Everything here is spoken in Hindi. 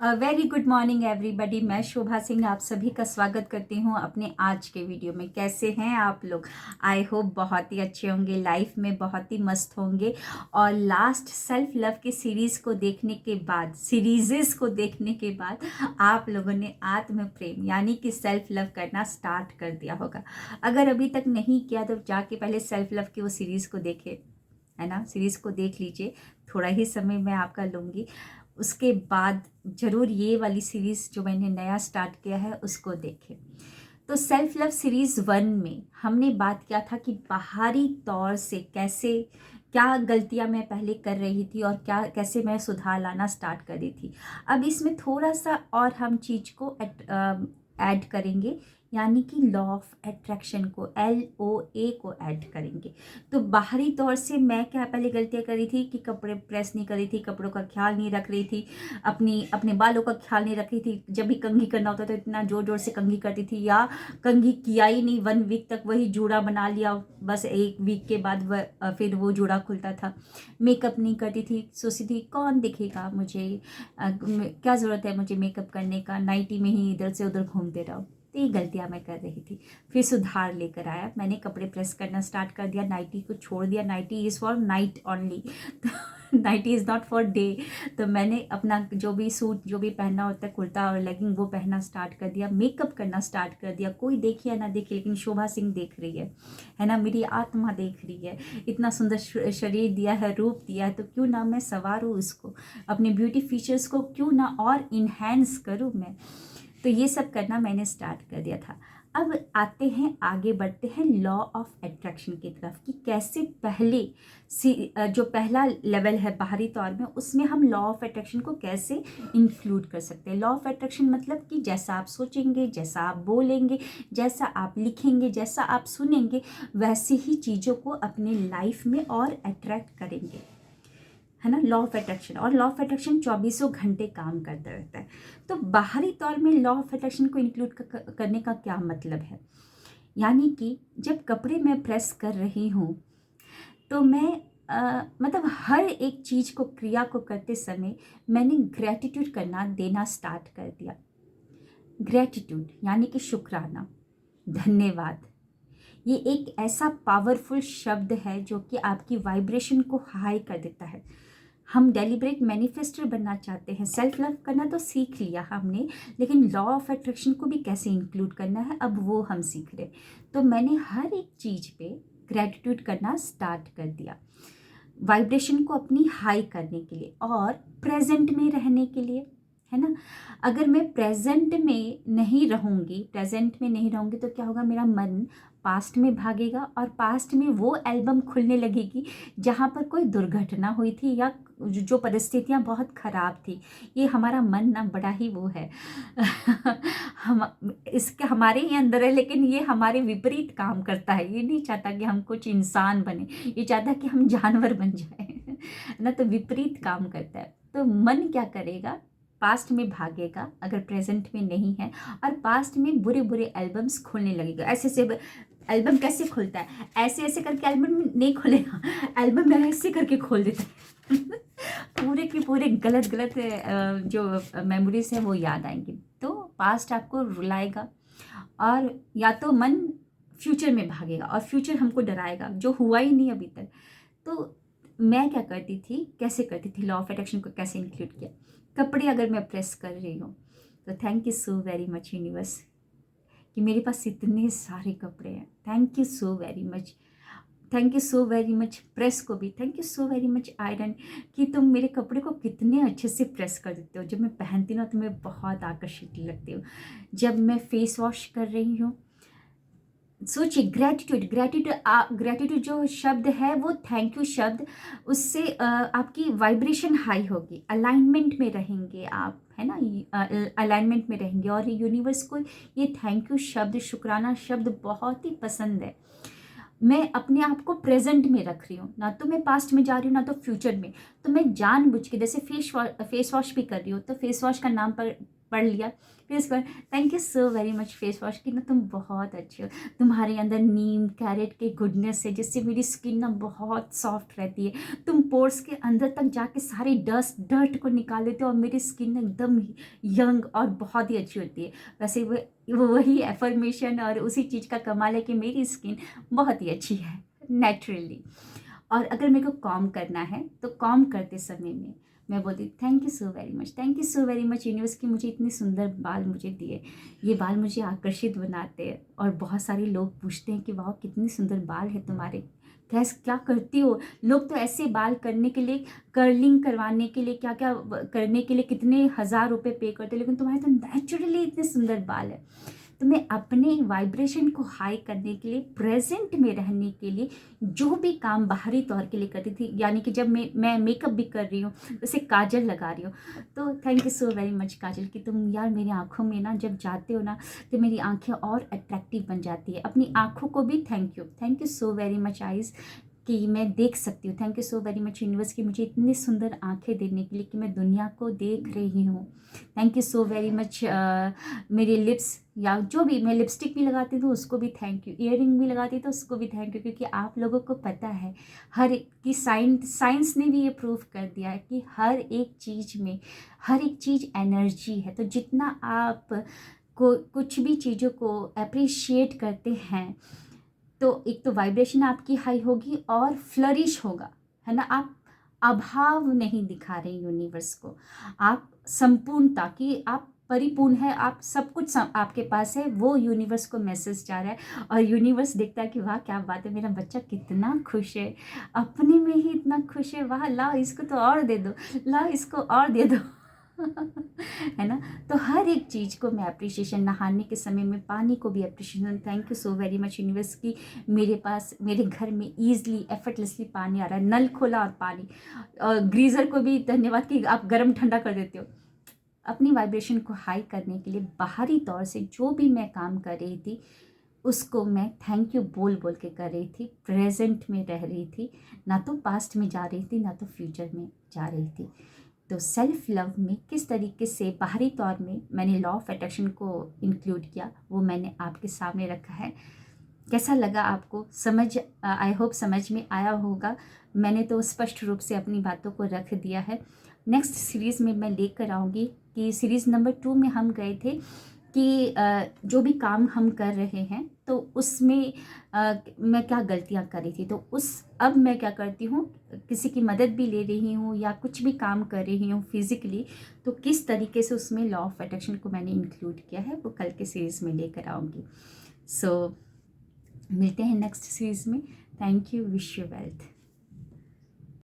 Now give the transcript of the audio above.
Very good morning everybody. मैं शोभा सिंह आप सभी का स्वागत करती हूँ अपने आज के वीडियो में। कैसे हैं आप लोग? आई होप बहुत ही अच्छे होंगे, लाइफ में बहुत ही मस्त होंगे। और लास्ट सेल्फ लव की सीरीज़ को देखने के बाद, सीरीज़ को देखने के बाद आप लोगों ने आत्म प्रेम यानी कि सेल्फ लव करना स्टार्ट कर दिया होगा। अगर अभी तक नहीं किया तो जाके पहले सेल्फ लव की वो सीरीज़ को देखे, है ना। सीरीज़ को देख लीजिए, थोड़ा ही समय मैं आपका लूँगी। उसके बाद ज़रूर ये वाली सीरीज़ जो मैंने नया स्टार्ट किया है उसको देखें। तो सेल्फ लव सीरीज़ 1 में हमने बात किया था कि बाहरी तौर से कैसे, क्या गलतियां मैं पहले कर रही थी और क्या कैसे मैं सुधार लाना स्टार्ट कर रही थी। अब इसमें थोड़ा सा और हम चीज़ को ऐड करेंगे, यानी कि लॉ ऑफ अट्रैक्शन को, LOA को ऐड करेंगे। तो बाहरी तौर से मैं क्या पहले गलतियाँ करी थी कि कपड़े प्रेस नहीं करी थी, कपड़ों का ख्याल नहीं रख रही थी, अपने बालों का ख्याल नहीं रख रही थी। जब भी कंघी करना होता था तो इतना ज़ोर ज़ोर से कंघी करती थी, या कंघी किया ही नहीं, 1 वीक तक वही जूड़ा बना लिया, बस 1 वीक के बाद फिर वो जूड़ा खुलता था। मेकअप नहीं करती थी, सोचती थी कौन दिखेगा मुझे, क्या ज़रूरत है मुझे मेकअप करने का, नाइटी में ही इधर से उधर घूमते रहो। तो ये गलतियाँ मैं कर रही थी। फिर सुधार लेकर आया, मैंने कपड़े प्रेस करना स्टार्ट कर दिया, नाइटी को छोड़ दिया। Nightie is for night only, nightie is not for day. तो मैंने अपना जो भी सूट जो भी पहनना होता है, कुर्ता और लेगिंग, वो पहनना स्टार्ट कर दिया। मेकअप करना स्टार्ट कर दिया। कोई देखे या ना देखे, लेकिन शोभा सिंह देख रही है ना, मेरी आत्मा देख रही है। इतना सुंदर शरीर दिया है, रूप दिया है, तो क्यों ना मैं संवारूँ उसको, अपने ब्यूटी फीचर्स को क्यों ना और इन्हेंस करूँ मैं। तो ये सब करना मैंने स्टार्ट कर दिया था। अब आते हैं, आगे बढ़ते हैं लॉ ऑफ अट्रैक्शन की तरफ, कि कैसे पहले जो पहला लेवल है बाहरी तौर में, उसमें हम लॉ ऑफ अट्रैक्शन को कैसे इंक्लूड कर सकते हैं। लॉ ऑफ अट्रैक्शन मतलब कि जैसा आप सोचेंगे, जैसा आप बोलेंगे, जैसा आप लिखेंगे, जैसा आप सुनेंगे, वैसी ही चीज़ों को अपने लाइफ में और अट्रैक्ट करेंगे, है ना। लॉ ऑफ अट्रैक्शन, और लॉ ऑफ अट्रैक्शन 24 घंटे काम करता रहता है। तो बाहरी तौर में लॉ ऑफ अट्रैक्शन को इंक्लूड करने का क्या मतलब है, यानी कि जब कपड़े मैं प्रेस कर रही हूँ तो मैं मतलब हर एक चीज़ को, क्रिया को करते समय मैंने ग्रैटिट्यूड करना देना स्टार्ट कर दिया। ग्रैटिट्यूड यानी कि शुक्राना, धन्यवाद। ये एक ऐसा पावरफुल शब्द है जो कि आपकी वाइब्रेशन को हाई कर देता है। हम डेलिब्रेट मैनिफेस्टर बनना चाहते हैं, सेल्फ लव करना तो सीख लिया हमने, लेकिन लॉ ऑफ अट्रैक्शन को भी कैसे इंक्लूड करना है अब वो हम सीख रहे। तो मैंने हर एक चीज़ पे ग्रैटिट्यूड करना स्टार्ट कर दिया, वाइब्रेशन को अपनी हाई करने के लिए और प्रेजेंट में रहने के लिए, है ना। अगर मैं प्रेजेंट में नहीं रहूँगी तो क्या होगा, मेरा मन पास्ट में भागेगा और पास्ट में वो एल्बम खुलने लगेगी जहाँ पर कोई दुर्घटना हुई थी या जो परिस्थितियाँ बहुत ख़राब थी। ये हमारा मन ना बड़ा ही वो है हम इसके हमारे ही अंदर है, लेकिन ये हमारे विपरीत काम करता है। ये नहीं चाहता कि हम कुछ इंसान बने, ये चाहता है कि हम जानवर बन जाए ना, तो विपरीत काम करता है। तो मन क्या करेगा, पास्ट में भागेगा अगर प्रेजेंट में नहीं है, और पास्ट में बुरे बुरे एल्बम्स खोलने लगेगा। ऐसे ऐसे एल्बम कैसे खुलता है, ऐसे ऐसे करके एल्बम नहीं खोलेगा, एल्बम में ऐसे करके खोल देता है पूरे के पूरे गलत गलत जो मेमोरीज है वो याद आएंगी। तो पास्ट आपको रुलाएगा, और या तो मन फ्यूचर में भागेगा और फ्यूचर हमको डराएगा जो हुआ ही नहीं अभी तक। तो मैं क्या करती थी, कैसे करती थी, लॉ ऑफ अट्रैक्शन को कैसे इंक्लूड किया। कपड़े अगर मैं प्रेस कर रही हूँ तो thank you so very much universe कि मेरे पास इतने सारे कपड़े हैं। Thank you so very much, thank you so very much press को भी, thank you so very much iron, कि तुम मेरे कपड़े को कितने अच्छे से प्रेस कर देते हो। जब मैं पहनती हूँ तो मैं बहुत आकर्षित लगती हूँ। जब मैं फेस वॉश कर रही हूँ, सोचिए ग्रैटिट्यूड जो शब्द है वो थैंक यू शब्द, उससे आपकी वाइब्रेशन हाई होगी, अलाइनमेंट में रहेंगे आप, है ना, अलाइनमेंट में रहेंगे। और यूनिवर्स को ये थैंक यू शब्द, शुक्राना शब्द बहुत ही पसंद है। मैं अपने आप को प्रेजेंट में रख रही हूँ, ना तो मैं पास्ट में जा रही हूँ ना तो फ्यूचर में। तो मैं जानबूझ के, जैसे फेस वॉश भी कर रही हूँ तो फेस वॉश का नाम पर पढ़ लिया। फिर उसके बाद thank you so very much face wash की ना, तुम बहुत अच्छे हो, तुम्हारे अंदर नीम कैरेट के गुडनेस है जिससे मेरी स्किन ना बहुत सॉफ्ट रहती है, तुम पोर्स के अंदर तक जाके सारी डर्ट को निकाल देते हो और मेरी स्किन एकदम यंग और बहुत ही अच्छी होती है। वैसे वो वही एफर्मेशन और उसी चीज़ का कमाल है कि मेरी स्किन बहुत ही अच्छी है नेचुरली। और अगर मेरे को कॉम करना है तो कॉम करते समय में मैं बोलती thank you so very much, thank you so very much universe की मुझे इतने सुंदर बाल मुझे दिए, ये बाल मुझे आकर्षित बनाते हैं। और बहुत सारे लोग पूछते हैं कि वाह कितने सुंदर बाल है तुम्हारे, कैसे क्या करती हो। लोग तो ऐसे बाल करने के लिए, कर्लिंग करवाने के लिए, क्या क्या करने के लिए कितने हज़ार रुपये पे करते हैं, लेकिन तुम्हारे तो नेचुरली इतने सुंदर बाल है। तो मैं अपने वाइब्रेशन को हाई करने के लिए, प्रेजेंट में रहने के लिए जो भी काम बाहरी तौर के लिए करती थी, यानी कि जब मैं मेकअप भी कर रही हूँ, जैसे काजल लगा रही हूँ, तो thank you so very much Kajal कि तुम यार मेरी आँखों में ना जब जाते हो ना तो मेरी आँखें और अट्रैक्टिव बन जाती है। अपनी आँखों को भी thank you so very much eyes कि मैं देख सकती हूँ। Thank you so very much universe की मुझे इतनी सुंदर आंखें देने के लिए कि मैं दुनिया को देख रही हूँ। Thank you so very much मेरे लिप्स, या जो भी मैं लिपस्टिक भी लगाती हूँ उसको भी थैंक यू, ईयरिंग भी लगाती तो उसको भी थैंक यू, क्योंकि आप लोगों को पता है हर एक की साइंस ने भी ये प्रूव कर दिया है कि हर एक चीज़ में, हर एक चीज़ एनर्जी है। तो जितना आप को कुछ भी चीज़ों को अप्रिशिएट करते हैं तो एक तो वाइब्रेशन आपकी हाई होगी और फ्लरिश होगा, है ना। आप अभाव नहीं दिखा रहे यूनिवर्स को, आप संपूर्णता की, आप परिपूर्ण है, आप सब कुछ आपके पास है, वो यूनिवर्स को मैसेज जा रहा है। और यूनिवर्स देखता है कि वाह क्या बात है, मेरा बच्चा कितना खुश है, अपने में ही इतना खुश है, वाह लाओ इसको तो और दे दो, लाओ इसको और दे दो है ना। तो हर एक चीज़ को मैं अप्रिशिएशन, नहाने के समय में पानी को भी appreciation, thank you so very much universe की मेरे पास, मेरे घर में ईजिली एफर्टलेसली पानी आ रहा है, नल खोला और पानी, और ग्रीज़र को भी धन्यवाद कि आप गर्म ठंडा कर देते हो। अपनी वाइब्रेशन को हाई करने के लिए बाहरी तौर से जो भी मैं काम कर रही थी उसको मैं थैंक यू बोल बोल के कर रही थी, प्रेजेंट में रह रही थी, ना तो पास्ट में जा रही थी ना तो फ्यूचर में जा रही थी। तो सेल्फ लव में किस तरीके से बाहरी तौर में मैंने लॉ ऑफ अट्रैक्शन को इंक्लूड किया वो मैंने आपके सामने रखा है। कैसा लगा आपको, समझ, आई होप समझ में आया होगा। मैंने तो स्पष्ट रूप से अपनी बातों को रख दिया है। नेक्स्ट सीरीज़ में मैं लेकर आऊँगी कि सीरीज़ नंबर 2 में हम गए थे कि जो भी काम हम कर रहे हैं तो उसमें मैं क्या गलतियां कर रही थी, तो अब मैं क्या करती हूँ, किसी की मदद भी ले रही हूँ या कुछ भी काम कर रही हूँ फिजिकली, तो किस तरीके से उसमें लॉ ऑफ अट्रैक्शन को मैंने इंक्लूड किया है वो कल के सीरीज़ में लेकर आऊँगी। सो मिलते हैं नेक्स्ट सीरीज़ में। Thank you, wish you wealth.